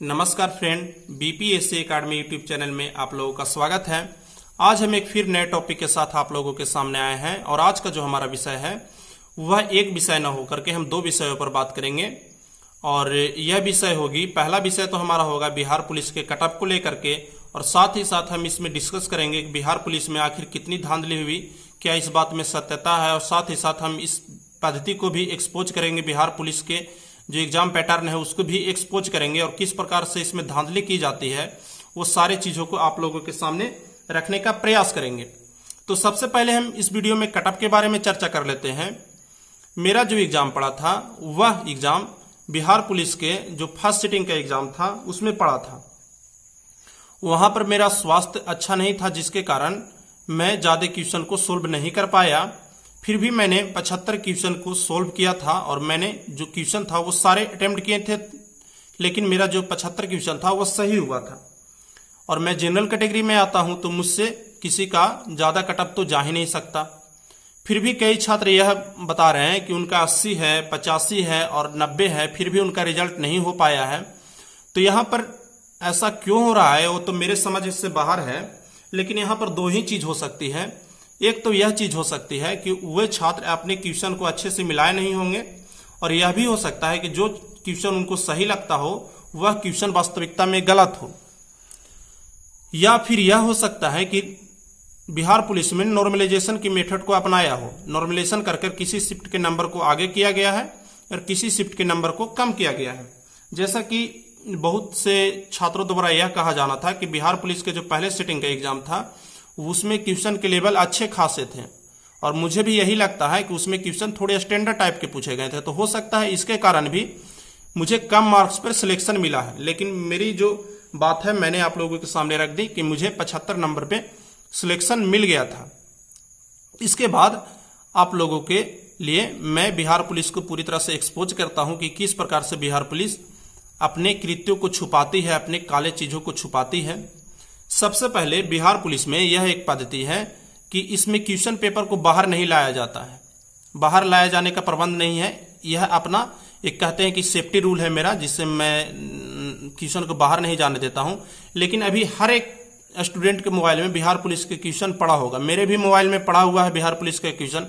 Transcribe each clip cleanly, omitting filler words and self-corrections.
नमस्कार friend, BPSC academy YouTube channel में आप लोगों का स्वागत है। आज हम एक फिर नए टॉपिक के साथ आप लोगों के सामने आए हैं और आज का जो हमारा विषय है वह एक विषय न होकर के हम दो विषयों पर बात करेंगे। और यह विषय होगी, पहला विषय तो हमारा होगा बिहार पुलिस के कटऑफ को लेकर के, और साथ ही साथ हम इसमें डिस्कस करेंगे कि बिहार पुलिस में आखिर कितनी धांधली हुई, क्या इस बात में सत्यता है, और साथ ही साथ हम इस पद्धति को भी एक्सपोज करेंगे, बिहार पुलिस के जो एग्जाम पैटर्न है उसको भी एक्सपोज करेंगे और किस प्रकार से इसमें धांधली की जाती है वो सारे चीजों को आप लोगों के सामने रखने का प्रयास करेंगे। तो सबसे पहले हम इस वीडियो में कटऑफ के बारे में चर्चा कर लेते हैं। मेरा जो एग्जाम पड़ा था वह एग्जाम बिहार पुलिस के जो फर्स्ट सिटिंग का एग्जाम था उसमें पड़ा था। वहां पर मेरा स्वास्थ्य अच्छा नहीं था जिसके कारण मैं ज्यादा क्वेश्चन को सोल्व नहीं कर पाया। फिर भी मैंने 75 क्वेश्चन को सोल्व किया था और मैंने जो क्वेश्चन था वो सारे अटेम्प्ट किए थे, लेकिन मेरा जो 75 क्वेश्चन था वो सही हुआ था। और मैं जनरल कैटेगरी में आता हूं तो मुझसे किसी का ज्यादा कटऑफ तो जा ही नहीं सकता। फिर भी कई छात्र यह बता रहे हैं कि उनका 80 है, 85 है और 90 है, फिर भी उनका रिजल्ट नहीं हो पाया है। तो यहाँ पर ऐसा क्यों हो रहा है वो तो मेरे समझ से बाहर है, लेकिन यहाँ पर दो ही चीज हो सकती है। एक तो यह चीज हो सकती है कि वे छात्र अपने क्वेश्चन को अच्छे से मिलाए नहीं होंगे, और यह भी हो सकता है कि जो क्वेश्चन उनको सही लगता हो वह क्वेश्चन वास्तविकता में गलत हो। या फिर यह हो सकता है कि बिहार पुलिस में नॉर्मलाइजेशन की मेथड को अपनाया हो, नॉर्मलाइजेशन करके किसी शिफ्ट के नंबर को आगे किया गया है और किसी शिफ्ट के नंबर को कम किया गया है। जैसा कि बहुत से छात्रों द्वारा यह कहा जाना था कि बिहार पुलिस के जो पहले सिटिंग का एग्जाम था उसमें क्वेश्चन के लेवल अच्छे खासे थे, और मुझे भी यही लगता है कि उसमें क्वेश्चन थोड़े स्टैंडर्ड टाइप के पूछे गए थे। तो हो सकता है इसके कारण भी मुझे कम मार्क्स पर सिलेक्शन मिला है। लेकिन मेरी जो बात है मैंने आप लोगों के सामने रख दी कि मुझे 75 नंबर पे सिलेक्शन मिल गया था। इसके बाद आप लोगों के लिए मैं बिहार पुलिस को पूरी तरह से एक्सपोज करता हूं कि किस प्रकार से बिहार पुलिस अपने कृत्यों को छुपाती है, अपने काले चीजों को छुपाती है। सबसे पहले बिहार पुलिस में यह एक पद्धति है कि इसमें क्वेश्चन पेपर को बाहर नहीं लाया जाता है, बाहर लाया जाने का प्रबंध नहीं है। यह अपना एक कहते हैं कि सेफ्टी रूल है मेरा, जिससे मैं क्वेश्चन को बाहर नहीं जाने देता हूं। लेकिन अभी हर एक स्टूडेंट के मोबाइल में बिहार पुलिस के क्वेश्चन पड़ा होगा, मेरे भी मोबाइल में पड़ा हुआ है बिहार पुलिस का क्वेश्चन।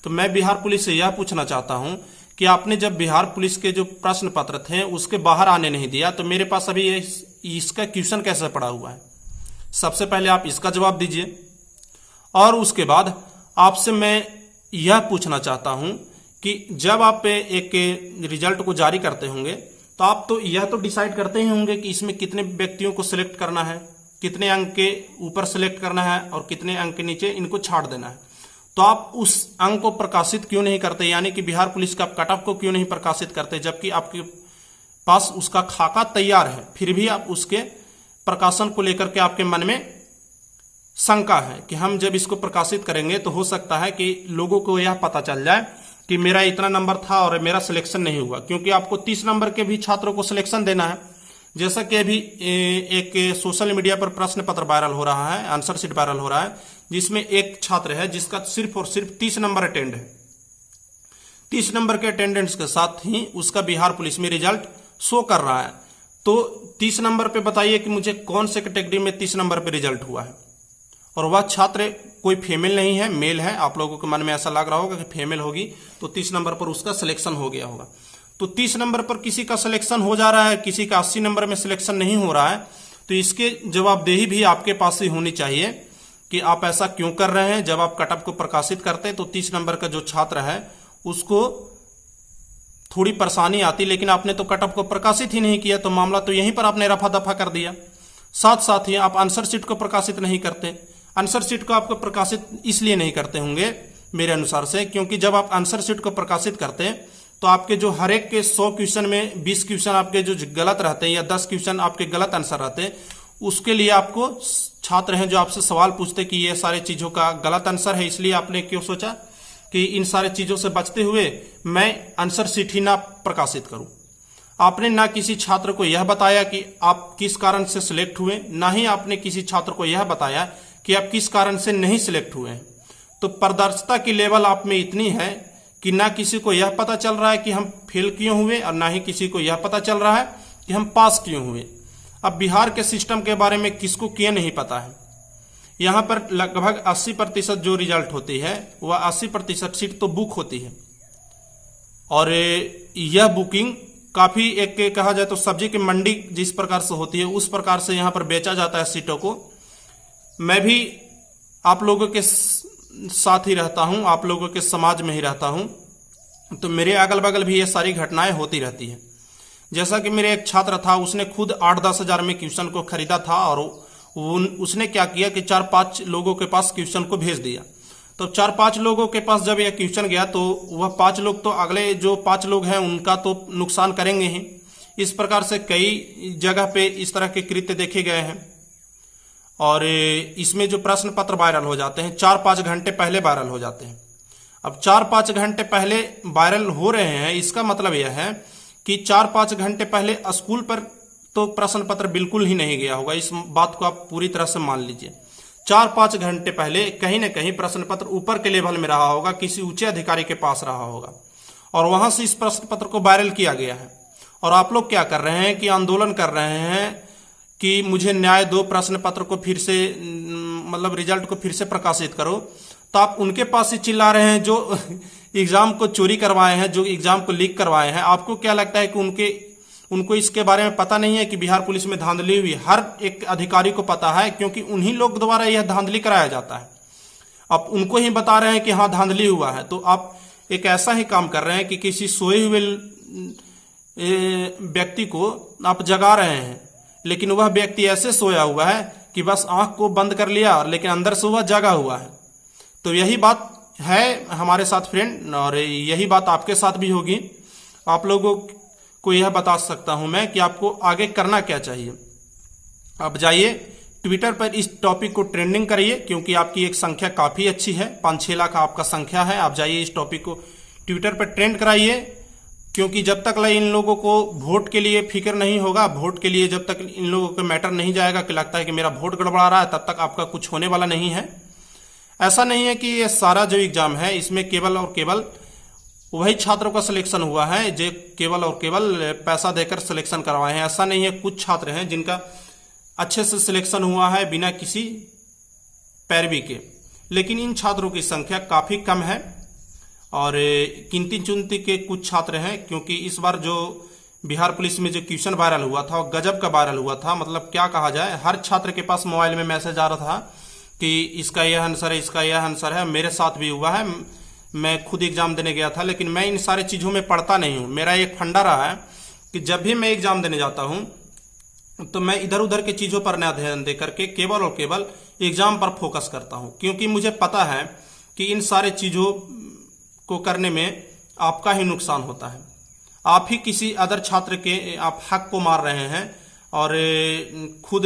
तो मैं बिहार पुलिस से यह पूछना चाहता हूं कि आपने जब बिहार पुलिस के जो प्रश्न पत्र थे उसके बाहर आने नहीं दिया, तो मेरे पास अभी इसका क्वेश्चन कैसे पड़ा हुआ है? सबसे पहले आप इसका जवाब दीजिए। और उसके बाद आपसे मैं यह पूछना चाहता हूं कि जब आप एक रिजल्ट को जारी करते होंगे तो आप तो यह तो डिसाइड करते ही होंगे कि इसमें कितने व्यक्तियों को सिलेक्ट करना है, कितने अंक के ऊपर सिलेक्ट करना है और कितने अंक के नीचे इनको छाड़ देना है। तो आप उस अंक को प्रकाशित क्यों नहीं करते, यानी कि बिहार पुलिस का कटऑफ को क्यों नहीं प्रकाशित करते, जबकि आपके पास उसका खाका तैयार है, फिर भी आप उसके प्रकाशन को लेकर के आपके मन में शंका है कि हम जब इसको प्रकाशित करेंगे तो हो सकता है कि लोगों को यह पता चल जाए कि मेरा इतना नंबर था और मेरा सिलेक्शन नहीं हुआ, क्योंकि आपको 30 नंबर के भी छात्रों को सिलेक्शन देना है। जैसा कि अभी एक सोशल मीडिया पर प्रश्न पत्र वायरल हो रहा है, आंसर शीट वायरल हो रहा है, जिसमें एक छात्र है जिसका सिर्फ और सिर्फ 30 नंबर अटेंड है। 30 नंबर के अटेंडेंस के साथ ही उसका बिहार पुलिस में रिजल्ट शो कर रहा है। तो 30 नंबर पे बताइए कि मुझे कौन से कैटेगरी में 30 नंबर पे रिजल्ट हुआ है, और वह छात्र कोई फीमेल नहीं है, मेल है। आप लोगों के मन में ऐसा लग रहा होगा कि फीमेल होगी तो 30 नंबर पर उसका सिलेक्शन हो गया होगा। तो 30 नंबर पर किसी का सिलेक्शन हो जा रहा है, किसी का 80 नंबर में सिलेक्शन नहीं हो रहा है, तो इसके जवाबदेही भी आपके पास ही होनी चाहिए कि आप ऐसा क्यों कर रहे हैं। जब आप कटऑफ को प्रकाशित करते हैं तो 30 नंबर का जो छात्र है उसको थोड़ी परेशानी आती, लेकिन आपने तो कटऑफ को प्रकाशित ही नहीं किया, तो मामला तो यहीं पर आपने रफा दफा कर दिया। साथ साथ ही आप आंसर शीट को प्रकाशित नहीं करते। आंसर शीट को आपको प्रकाशित इसलिए नहीं करते होंगे मेरे अनुसार से, क्योंकि जब आप आंसर शीट को प्रकाशित करते हैं तो आपके जो हर एक के 100 क्वेश्चन में 20 क्वेश्चन आपके जो गलत रहते हैं या 10 क्वेश्चन आपके गलत आंसर रहते हैं, उसके लिए आपको छात्र हैं जो आपसे सवाल पूछते कि ये सारे चीजों का गलत आंसर है, इसलिए आपने क्यों सोचा कि इन सारे चीजों से बचते हुए मैं आंसर शीट ही ना प्रकाशित करूं। आपने ना किसी छात्र को यह बताया कि आप किस कारण से सिलेक्ट हुए, ना ही आपने किसी छात्र को यह बताया कि आप किस कारण से नहीं सिलेक्ट हुए हैं। तो पारदर्शिता की लेवल आप में इतनी है कि ना किसी को यह पता चल रहा है कि हम फेल क्यों हुए और ना ही किसी को यह पता चल रहा है कि हम पास क्यों हुए। अब बिहार के सिस्टम के बारे में किसको क्या नहीं पता है। यहाँ पर लगभग 80% जो रिजल्ट होती है वह 80% सीट तो बुक होती है, और यह बुकिंग काफी एक कहा जाए तो सब्जी की मंडी जिस प्रकार से होती है उस प्रकार से यहाँ पर बेचा जाता है सीटों को। मैं भी आप लोगों के साथ ही रहता हूँ, आप लोगों के समाज में ही रहता हूँ, तो मेरे अगल बगल भी ये सारी घटनाएं होती रहती है। जैसा कि मेरे एक छात्र था, उसने खुद 8-10 हजार में क्वेश्चन को खरीदा था, और उसने क्या किया कि 4-5 लोगों के पास क्वेश्चन को भेज दिया। तो 4-5 लोगों के पास जब यह क्वेश्चन गया तो वह 5 लोग तो अगले जो 5 लोग हैं उनका तो नुकसान करेंगे ही। इस प्रकार से कई जगह पे इस तरह के कृत्य देखे गए हैं, और इसमें जो प्रश्न पत्र वायरल हो जाते हैं 4-5 घंटे पहले वायरल हो जाते हैं। अब 4-5 घंटे पहले वायरल हो रहे हैं, इसका मतलब यह है कि 4-5 घंटे पहले स्कूल पर तो प्रश्न पत्र बिल्कुल ही नहीं गया होगा। इस बात को आप पूरी तरह से मान लीजिए। 4-5 घंटे पहले कहीं ना कहीं प्रश्न पत्र ऊपर के लेवल में रहा होगा, किसी ऊंचे अधिकारी के पास रहा होगा, और वहां से इस प्रश्न पत्र को वायरल किया गया है। और आप लोग क्या कर रहे हैं कि आंदोलन कर रहे हैं कि मुझे न्याय दो, प्रश्न पत्र को फिर से मतलब रिजल्ट को फिर से प्रकाशित करो। तो आप उनके पास ही चिल्ला रहे हैं जो एग्जाम को चोरी करवाए हैं, जो एग्जाम को लीक करवाए हैं। आपको क्या लगता है कि उनको इसके बारे में पता नहीं है कि बिहार पुलिस में धांधली हुई? हर एक अधिकारी को पता है, क्योंकि उन्हीं लोग द्वारा यह धांधली कराया जाता है। आप उनको ही बता रहे हैं कि हाँ धांधली हुआ है, तो आप एक ऐसा ही काम कर रहे हैं कि किसी सोए हुए व्यक्ति को आप जगा रहे हैं, लेकिन वह व्यक्ति ऐसे सोया हुआ है कि बस आंख को बंद कर लिया, लेकिन अंदर से वह जगा हुआ है। तो यही बात है हमारे साथ फ्रेंड, और यही बात आपके साथ भी होगी। आप लोगों को यह बता सकता हूं मैं कि आपको आगे करना क्या चाहिए। आप जाइए ट्विटर पर इस टॉपिक को ट्रेंडिंग करिए, क्योंकि आपकी एक संख्या काफी अच्छी है, 5-6 लाख आपका संख्या है। आप जाइए इस टॉपिक को ट्विटर पर ट्रेंड कराइए, क्योंकि जब तक इन लोगों को वोट के लिए फिक्र नहीं होगा, वोट के लिए जब तक इन लोगों को मैटर नहीं जाएगा कि लगता है कि मेरा वोट गड़बड़ा रहा है, तब तक आपका कुछ होने वाला नहीं है। ऐसा नहीं है कि ये सारा जो एग्जाम है इसमें केवल और केवल वही छात्रों का सिलेक्शन हुआ है जो केवल और केवल पैसा देकर सिलेक्शन करवाए हैं। ऐसा नहीं है, कुछ छात्र हैं जिनका अच्छे से सिलेक्शन हुआ है बिना किसी पैरवी के, लेकिन इन छात्रों की संख्या काफी कम है, और गिनती चुनती के कुछ छात्र हैं। क्योंकि इस बार जो बिहार पुलिस में जो क्वेश्चन वायरल हुआ था वो गजब का वायरल हुआ था। मतलब क्या कहा जाए, हर छात्र के पास मोबाइल में मैसेज आ रहा था कि इसका यह आंसर है, इसका यह आंसर है। मेरे साथ भी हुआ है, मैं खुद एग्जाम देने गया था, लेकिन मैं इन सारे चीजों में पढ़ता नहीं हूं। मेरा एक फंडा रहा है कि जब भी मैं एग्जाम देने जाता हूं तो मैं इधर उधर के चीजों पर न ध्यान दे करके केवल और केवल एग्जाम पर फोकस करता हूं, क्योंकि मुझे पता है कि इन सारे चीजों को करने में आपका ही नुकसान होता है। आप ही किसी अदर छात्र के आप हक को मार रहे हैं, और खुद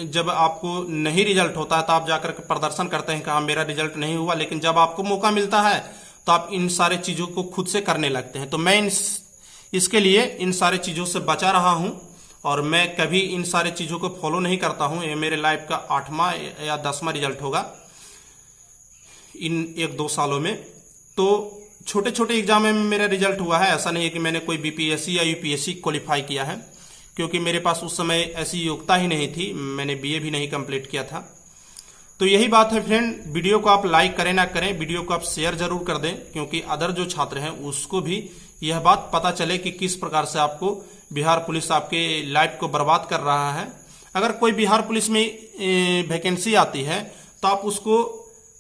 जब आपको नहीं रिजल्ट होता है तो आप जाकर के प्रदर्शन करते हैं कि हाँ मेरा रिजल्ट नहीं हुआ, लेकिन जब आपको मौका मिलता है तो आप इन सारे चीजों को खुद से करने लगते हैं। तो मैं इसके लिए इन सारे चीजों से बचा रहा हूं, और मैं कभी इन सारे चीजों को फॉलो नहीं करता हूं। ये मेरे लाइफ का 8वां या 10वां रिजल्ट होगा इन 1-2 सालों में। तो छोटे छोटे एग्जाम में मेरा रिजल्ट हुआ है, ऐसा नहीं है कि मैंने कोई बीपीएससी या यूपीएससी क्वालिफाई किया है, क्योंकि मेरे पास उस समय ऐसी योग्यता ही नहीं थी, मैंने बीए भी नहीं कंप्लीट किया था। तो यही बात है फ्रेंड, वीडियो को आप लाइक करें ना करें, वीडियो को आप शेयर जरूर कर दें, क्योंकि अदर जो छात्र हैं उसको भी यह बात पता चले कि किस प्रकार से आपको बिहार पुलिस आपके लाइफ को बर्बाद कर रहा है। अगर कोई बिहार पुलिस में वैकेंसी आती है तो आप उसको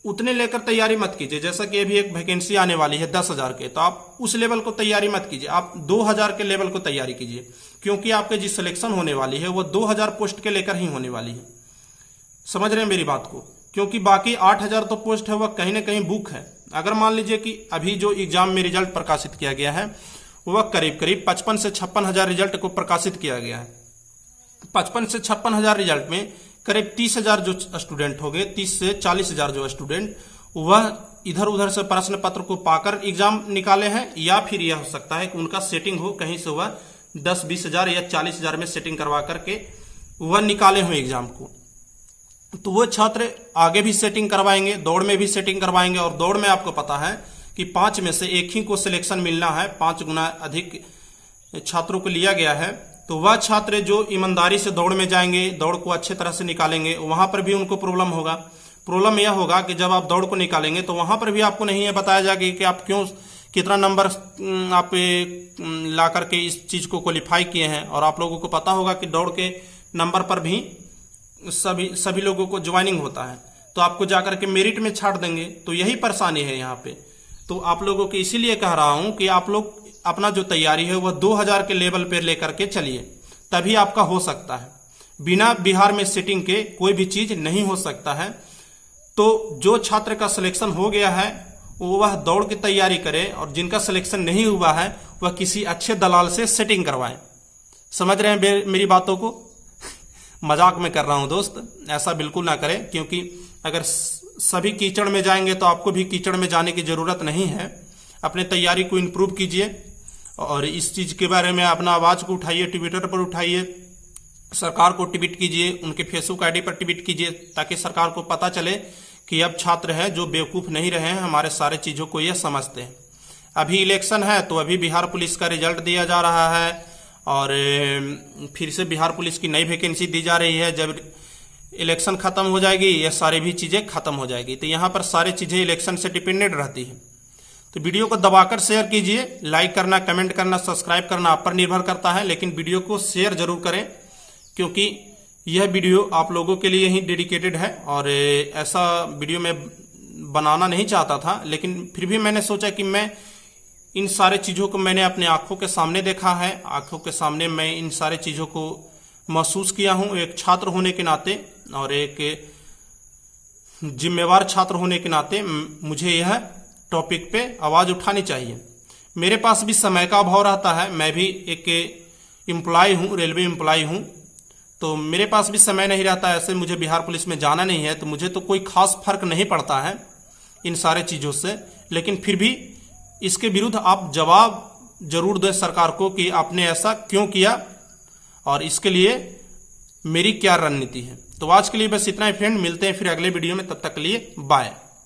उतने लेकर तैयारी मत कीजिए। जैसा कि अभी एक वैकेंसी आने वाली है 10,000 के, तो आप उस लेवल को तैयारी मत कीजिए, आप 2,000 के लेवल को तैयारी कीजिए, क्योंकि आपके जिस सिलेक्शन होने वाली है वो 2,000 पोस्ट के लेकर ही होने वाली है। समझ रहे हैं मेरी बात को? क्योंकि बाकी 8,000 तो पोस्ट है वह कहीं ना कहीं बुक है। अगर मान लीजिए कि अभी जो एग्जाम में रिजल्ट प्रकाशित किया गया है वह करीब करीब 55 से 56,000 रिजल्ट को प्रकाशित किया गया है। 55 से 56,000 रिजल्ट में करीब 30,000 जो स्टूडेंट हो गए, 30 से 40,000 जो स्टूडेंट वह इधर उधर से प्रश्न पत्र को पाकर एग्जाम निकाले हैं, या फिर यह हो सकता है कि उनका सेटिंग हो कहीं से, वह 10-20,000 या 40,000 में सेटिंग करवा करके वह निकाले हो एग्जाम को। तो वो छात्र आगे भी सेटिंग करवाएंगे, दौड़ में भी सेटिंग करवाएंगे, और दौड़ में आपको पता है कि 5 में से एक ही को सिलेक्शन मिलना है, 5 गुना अधिक छात्रों को लिया गया है। तो वह छात्र जो ईमानदारी से दौड़ में जाएंगे, दौड़ को अच्छे तरह से निकालेंगे, वहां पर भी उनको प्रॉब्लम होगा। प्रॉब्लम यह होगा कि जब आप दौड़ को निकालेंगे तो वहां पर भी आपको नहीं है बताया जाएगा कि आप क्यों, कितना नंबर आप ला करके इस चीज को क्वालिफाई किए हैं। और आप लोगों को पता होगा कि दौड़ के नंबर पर भी सभी लोगों को ज्वाइनिंग होता है, तो आपको जाकर के मेरिट में छाट देंगे। तो यही परेशानी है यहाँ पे। तो आप लोगों को इसीलिए कह रहा हूं कि आप लोग अपना जो तैयारी है वह 2000 के लेवल पे लेकर के चलिए, तभी आपका हो सकता है। बिना बिहार में सिटिंग के कोई भी चीज नहीं हो सकता है। तो जो छात्र का सिलेक्शन हो गया है वह दौड़ की तैयारी करे, और जिनका सिलेक्शन नहीं हुआ है वह किसी अच्छे दलाल से सेटिंग करवाए। समझ रहे हैं मेरी बातों को? मजाक में कर रहा हूं दोस्त, ऐसा बिल्कुल ना करें, क्योंकि अगर सभी कीचड़ में जाएंगे तो आपको भी कीचड़ में जाने की जरूरत नहीं है। अपने तैयारी को इम्प्रूव कीजिए और इस चीज के बारे में अपना आवाज को उठाइए, ट्विटर पर उठाइए, सरकार को ट्वीट कीजिए, उनके फेसबुक आईडी पर ट्वीट कीजिए, ताकि सरकार को पता चले कि अब छात्र है जो बेवकूफ नहीं रहे हैं, हमारे सारे चीजों को यह समझते हैं। अभी इलेक्शन है तो अभी बिहार पुलिस का रिजल्ट दिया जा रहा है और फिर से बिहार पुलिस की नई वैकेंसी दी जा रही है। जब इलेक्शन खत्म हो जाएगी ये सारी भी चीजें खत्म हो जाएगी। तो यहाँ पर सारी चीजें इलेक्शन से डिपेंडेंट रहती है। तो वीडियो को दबाकर शेयर कीजिए, लाइक करना, कमेंट करना, सब्सक्राइब करना आप पर निर्भर करता है, लेकिन वीडियो को शेयर जरूर करें, क्योंकि यह वीडियो आप लोगों के लिए ही डेडिकेटेड है। और ऐसा वीडियो मैं बनाना नहीं चाहता था, लेकिन फिर भी मैंने सोचा कि मैं इन सारे चीजों को मैंने अपने आंखों के सामने देखा है, आंखों के सामने मैं इन सारे चीजों को महसूस किया हूं एक छात्र होने के नाते, और एक जिम्मेवार छात्र होने के नाते मुझे यह टॉपिक पे आवाज उठानी चाहिए। मेरे पास भी समय का अभाव रहता है, मैं भी एक एम्प्लॉय हूं, रेलवे एम्प्लॉय हूं, तो मेरे पास भी समय नहीं रहता। ऐसे मुझे बिहार पुलिस में जाना नहीं है, तो मुझे तो कोई खास फर्क नहीं पड़ता है इन सारे चीजों से। लेकिन फिर भी इसके विरुद्ध आप जवाब जरूर दें सरकार को कि आपने ऐसा क्यों किया और इसके लिए मेरी क्या रणनीति है। तो आज के लिए बस इतना ही फ्रेंड, मिलते हैं फिर अगले वीडियो में, तब तक के लिए बाय।